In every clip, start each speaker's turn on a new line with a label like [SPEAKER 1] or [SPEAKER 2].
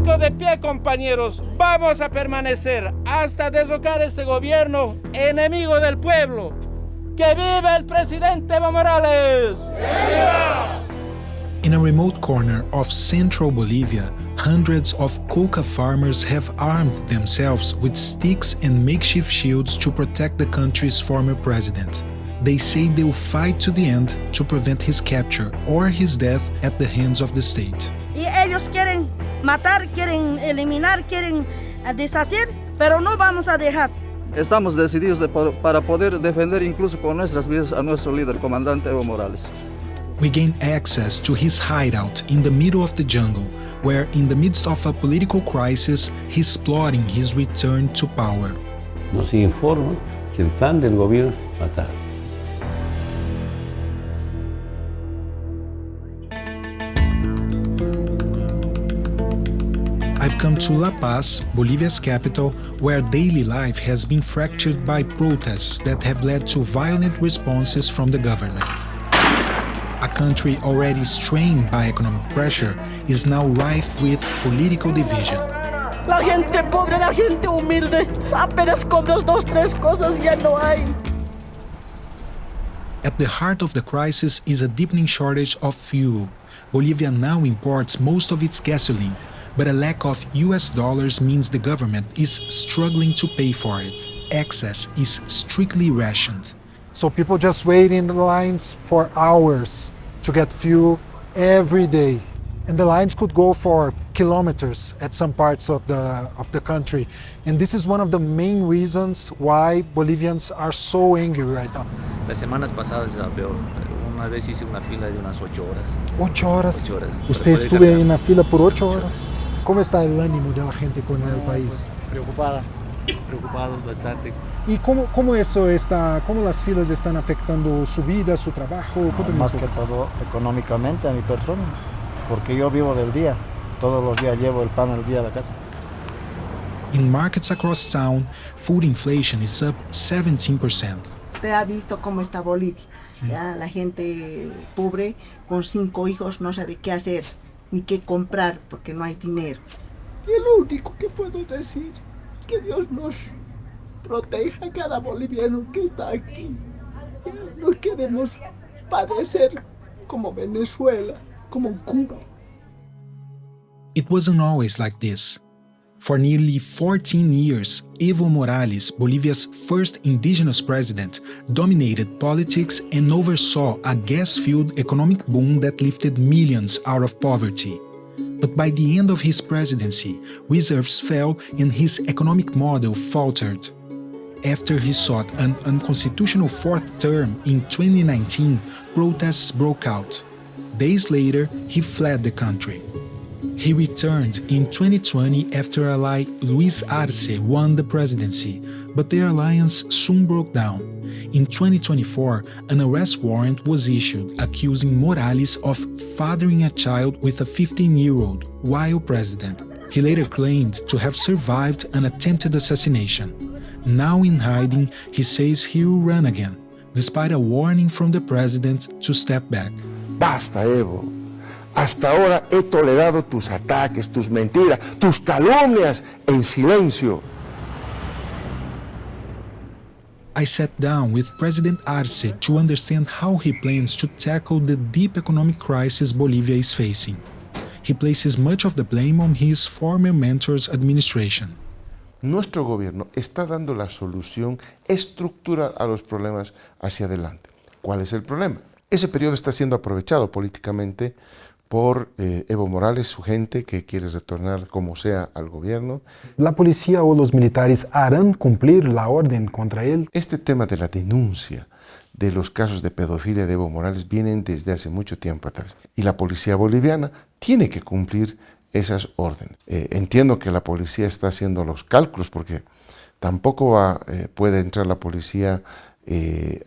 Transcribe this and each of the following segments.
[SPEAKER 1] Banco de pie, compañeros. Vamos a permanecer hasta derrocar este gobierno enemigo del pueblo. ¡Que viva el presidente Evo Morales! ¡Viva!
[SPEAKER 2] In a remote corner of central Bolivia, hundreds of coca farmers have armed themselves with sticks and makeshift shields to protect the country's former president. They say they'll fight to the end to prevent his capture or his death at the hands of the state.
[SPEAKER 3] Y ellos quieren matar, quieren eliminar, quieren deshacer, pero no vamos a dejar.
[SPEAKER 4] Estamos decididos para poder defender incluso con nuestras vidas a nuestro líder, comandante Evo Morales.
[SPEAKER 2] We gain access to his hideout in the middle of the jungle, where in the midst of a political crisis, he's plotting his return to power.
[SPEAKER 5] Nos informa que el plan del gobierno es matar.
[SPEAKER 2] I've come to La Paz, Bolivia's capital, where daily life has been fractured by protests that have led to violent responses from the government. A country already strained by economic pressure is now rife with political division.
[SPEAKER 6] La gente pobre, la gente humilde, apenas compras 2, 3 cosas y ya no hay.
[SPEAKER 2] At the heart of the crisis is a deepening shortage of fuel. Bolivia now imports most of its gasoline, but a lack of US dollars means the government is struggling to pay for it. Access is strictly rationed.
[SPEAKER 7] So people just wait in the lines for hours to get fuel every day. And the lines could go for kilometers at some parts of the country. And this is one of the main reasons why Bolivians are so angry right now.
[SPEAKER 8] Las semanas pasadas era peor. Una vez hice una fila de unas 8 horas.
[SPEAKER 7] 8 horas.
[SPEAKER 8] 8 horas.
[SPEAKER 7] Usted estuvo en la fila por 8 horas. ¿Cómo está el ánimo de la gente con el país?
[SPEAKER 8] Preocupados bastante.
[SPEAKER 7] ¿Y cómo las filas están afectando su vida, su trabajo?
[SPEAKER 9] Más que todo económicamente a mi persona, porque yo vivo del día. Todos los días llevo el pan al día a la casa.
[SPEAKER 2] In markets across town, food inflation is up 17%.
[SPEAKER 10] Usted ha visto cómo está Bolivia. Sí. Ya la gente pobre con 5 hijos no sabe qué hacer ni qué comprar porque no hay dinero.
[SPEAKER 6] Y lo único que puedo decir, que Dios nos proteja a cada boliviano que está aquí. No queremos padecer como Venezuela, como Cuba.
[SPEAKER 2] It wasn't always like this. For nearly 14 years, Evo Morales, Bolivia's first indigenous president, dominated politics and oversaw a gas-fueled economic boom that lifted millions out of poverty. But by the end of his presidency, reserves fell and his economic model faltered. After he sought an unconstitutional fourth term in 2019, protests broke out. Days later, he fled the country. He returned in 2020 after ally Luis Arce won the presidency, but their alliance soon broke down. In 2024, an arrest warrant was issued accusing Morales of fathering a child with a 15-year-old while president. He later claimed to have survived an attempted assassination. Now in hiding, he says he will run again, despite a warning from the president to step back.
[SPEAKER 11] Basta, Evo. Hasta ahora he tolerado tus ataques, tus mentiras, tus calumnias en silencio.
[SPEAKER 2] I sat down with President Arce to understand how he plans to tackle the deep economic crisis Bolivia is facing. He places much of the blame on his former mentor's administration.
[SPEAKER 11] Nuestro gobierno está dando la solución estructural a los problemas hacia adelante. ¿Cuál es el problema? Ese periodo está siendo aprovechado políticamente por Evo Morales, su gente que quiere retornar como sea al gobierno.
[SPEAKER 7] ¿La policía o los militares harán cumplir la orden contra él?
[SPEAKER 11] Este tema de la denuncia de los casos de pedofilia de Evo Morales vienen desde hace mucho tiempo atrás. Y la policía boliviana tiene que cumplir esas órdenes. Entiendo que la policía está haciendo los cálculos porque tampoco puede entrar la policía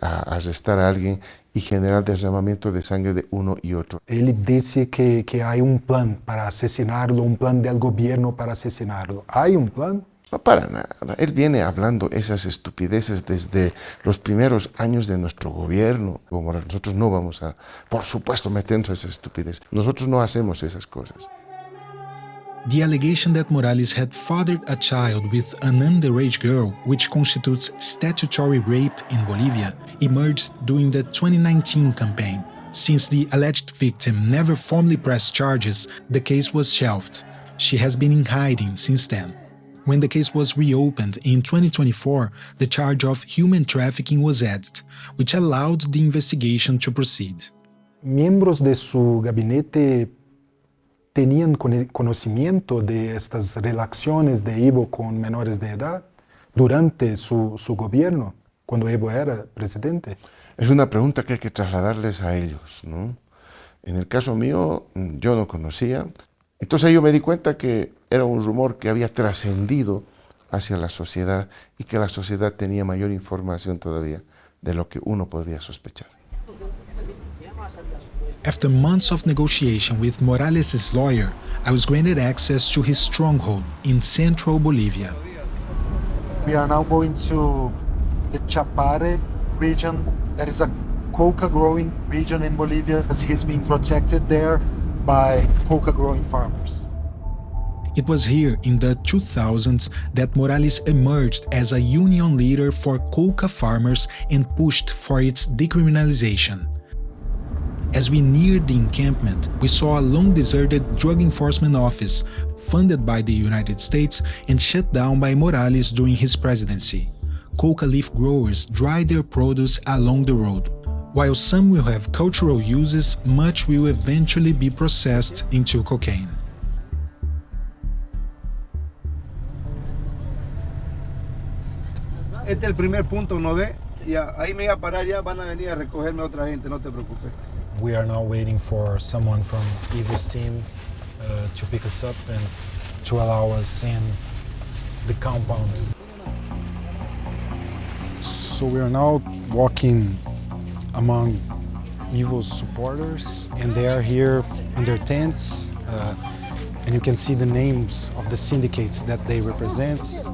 [SPEAKER 11] a arrestar a alguien y generar derramamiento de sangre de uno y otro.
[SPEAKER 7] Él dice que hay un plan para asesinarlo, un plan del gobierno para asesinarlo. ¿Hay un plan?
[SPEAKER 11] No, para nada. Él viene hablando esas estupideces desde los primeros años de nuestro gobierno. Nosotros no vamos a, por supuesto, meternos a esas estupideces. Nosotros no hacemos esas cosas.
[SPEAKER 2] The allegation that Morales had fathered a child with an underage girl, which constitutes statutory rape in Bolivia, emerged during the 2019 campaign. Since the alleged victim never formally pressed charges, the case was shelved. She has been in hiding since then. When the case was reopened in 2024, the charge of human trafficking was added, which allowed the investigation to proceed.
[SPEAKER 7] Miembros de su gabinete tenían conocimiento de estas relaciones de Evo con menores de edad durante su gobierno, cuando Evo era presidente.
[SPEAKER 11] Es una pregunta que hay que trasladarles a ellos, ¿no? En el caso mío, yo no conocía. Entonces yo me di cuenta que era un rumor que había trascendido hacia la sociedad y que la sociedad tenía mayor información todavía de lo que uno podía sospechar.
[SPEAKER 2] After months of negotiation with Morales' lawyer, I was granted access to his stronghold in central Bolivia.
[SPEAKER 7] We are now going to the Chapare region. That is a coca-growing region in Bolivia, as he's being protected there by coca-growing farmers.
[SPEAKER 2] It was here in the 2000s that Morales emerged as a union leader for coca farmers and pushed for its decriminalization. As we neared the encampment, we saw a long-deserted drug enforcement office funded by the United States and shut down by Morales during his presidency. Coca leaf growers dry their produce along the road. While some will have cultural uses, much will eventually be processed into cocaine.
[SPEAKER 12] Este es el primer punto, ¿no ve? Ya, ahí me voy a parar, ya van a venir a recogerme otra gente, no te preocupes.
[SPEAKER 7] We are now waiting for someone from Evo's team to pick us up and to allow us in the compound. So we are now walking among Evo's supporters, and they are here in their tents, and you can see the names of the syndicates that they represent.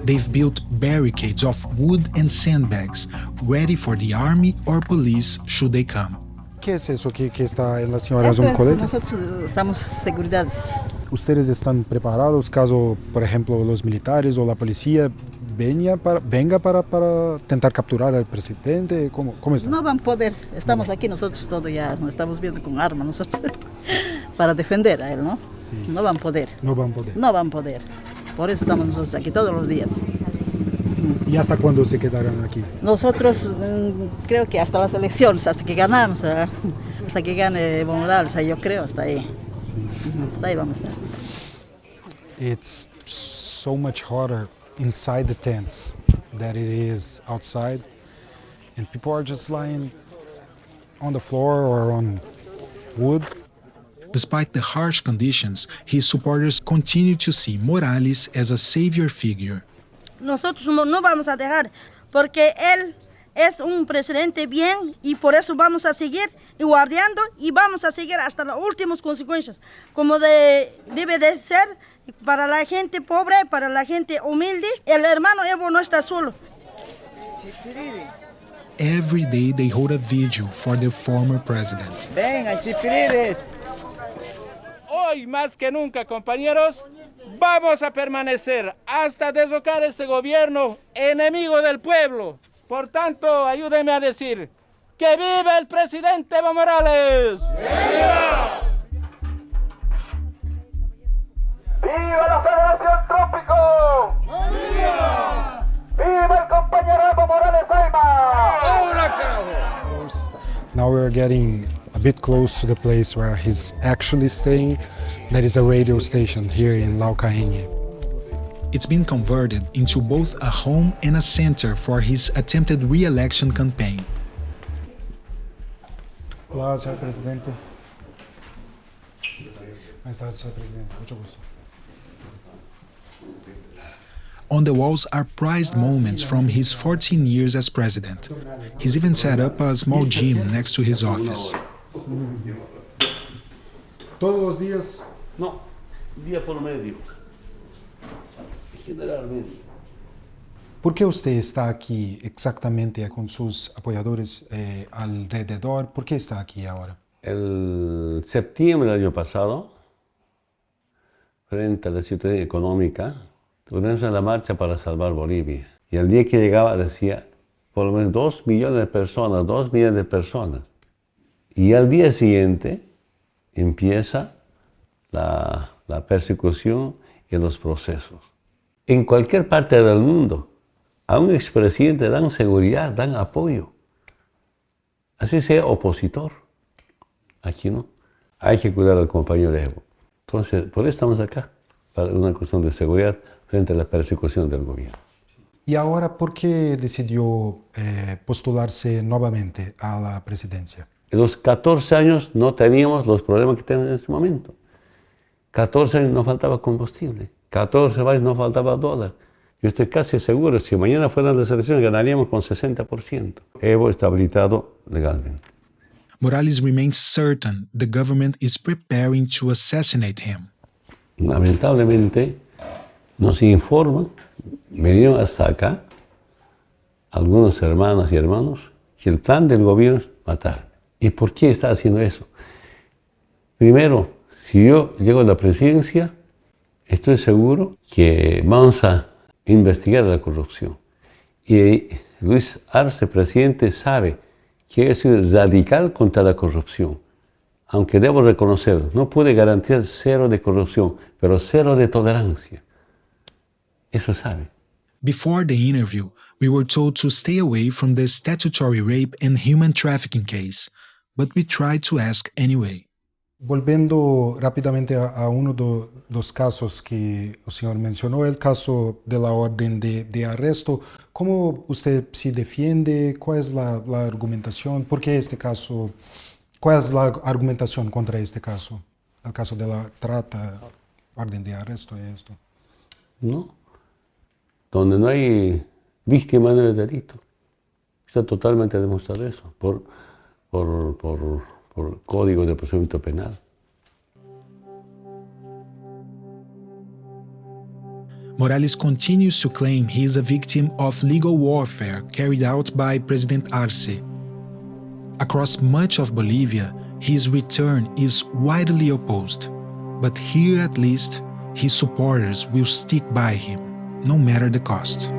[SPEAKER 2] They've built barricades of wood and sandbags, ready for the army or police should they come.
[SPEAKER 7] ¿Qué es eso que está en la señora? ¿Es un colete?
[SPEAKER 13] Nosotros estamos seguridades.
[SPEAKER 7] ¿Ustedes están preparados caso, por ejemplo, los militares o la policía venga para tentar capturar al presidente? ¿Cómo está?
[SPEAKER 13] No van a poder. Estamos aquí nosotros todo ya, nos estamos viendo con armas nosotros para defender a él, ¿no? Sí. No van a poder.
[SPEAKER 7] No van a poder.
[SPEAKER 13] No van a poder. Por eso estamos nosotros aquí todos los días.
[SPEAKER 7] ¿Y hasta cuándo se quedarán aquí?
[SPEAKER 13] Nosotros creo que hasta las elecciones, hasta que ganamos, hasta que gane Evo Morales, yo creo, hasta ahí. Sí. Hasta ahí vamos a estar.
[SPEAKER 7] It's so much harder inside the tents than it is outside. And people are just lying on the floor or on wood.
[SPEAKER 2] Despite the harsh conditions, his supporters continue to see Morales as a savior figure.
[SPEAKER 3] Nosotros no vamos a dejar, porque él es un presidente bien y por eso vamos a seguir guardando y vamos a seguir hasta las últimas consecuencias, como debe de ser para la gente pobre, para la gente humilde. El hermano Evo no está solo.
[SPEAKER 2] Every day they hold a vigil for their former president.
[SPEAKER 1] Vengan, chipirides. Hoy más que nunca, compañeros, vamos a permanecer hasta derrocar este gobierno enemigo del pueblo. Por tanto, ayúdenme a decir, ¡que viva el presidente Evo Morales! ¡Viva! ¡Viva la Federación Trópico! ¡Viva! ¡Viva el compañero Evo Morales Ayma! ¡Ahora, carajo!
[SPEAKER 7] Now we're getting a bit close to the place where he's actually staying. That is a radio station here in Laucaene.
[SPEAKER 2] It's been converted into both a home and a center for his attempted re-election campaign.
[SPEAKER 7] Hola, señor presidente. ¿Cómo está, señor presidente? Mucho gusto.
[SPEAKER 2] On the walls are prized moments from his 14 years as president. He's even set up a small gym next to his office.
[SPEAKER 7] ¿Todos los días?
[SPEAKER 5] No, día por medio. Generalmente.
[SPEAKER 7] ¿Por qué usted está aquí exactamente con sus apoyadores alrededor? ¿Por qué está aquí ahora?
[SPEAKER 5] El septiembre del año pasado frente a la situación económica, tuvimos la marcha para salvar Bolivia. Y el día que llegaba decía, por lo menos 2 millones de personas, 2 millones de personas. Y al día siguiente empieza la persecución y los procesos. En cualquier parte del mundo, a un expresidente dan seguridad, dan apoyo. Así sea opositor. Aquí no. Hay que cuidar al compañero Evo. Entonces, por eso estamos acá, para una cuestión de seguridad frente a la persecución del gobierno.
[SPEAKER 2] ¿Y ahora por qué decidió postularse nuevamente a la presidencia?
[SPEAKER 5] En los 14 años no teníamos los problemas que tenemos en este momento. 14 años no faltaba combustible, 14 años no faltaba dólar. Yo estoy casi seguro, si mañana fueran las elecciones, ganaríamos con 60%. Evo está habilitado legalmente.
[SPEAKER 2] Morales remains certain the government is preparing to assassinate him.
[SPEAKER 5] Lamentablemente, nos informan, vinieron hasta acá, algunos hermanas y hermanos, que el plan del gobierno es matar. ¿Y por qué está haciendo eso? Primero, si yo llego a la presidencia, estoy seguro que vamos a investigar la corrupción. Y Luis Arce, presidente, sabe que es radical contra la corrupción. Aunque debo reconocer, no puede garantizar 0 de corrupción, pero 0 de tolerancia. Eso sabe.
[SPEAKER 2] Before the interview, we were told to stay away from the statutory rape and human trafficking case, but we tried to ask anyway. Volviendo rápidamente a uno de los casos que el señor mencionó, el caso de la orden de arresto, ¿cómo usted se defiende? ¿Cuál es la argumentación? ¿Por qué este caso? ¿Cuál es la argumentación contra este caso? El caso de la trata, orden de arresto y esto.
[SPEAKER 5] No. Donde no hay víctima no hay delito. Está totalmente demostrado eso por el Código de Procedimiento Penal.
[SPEAKER 2] Morales continues to claim he is a victim of legal warfare carried out by President Arce. Across much of Bolivia, his return is widely opposed, but here at least, his supporters will stick by him, no matter the cost.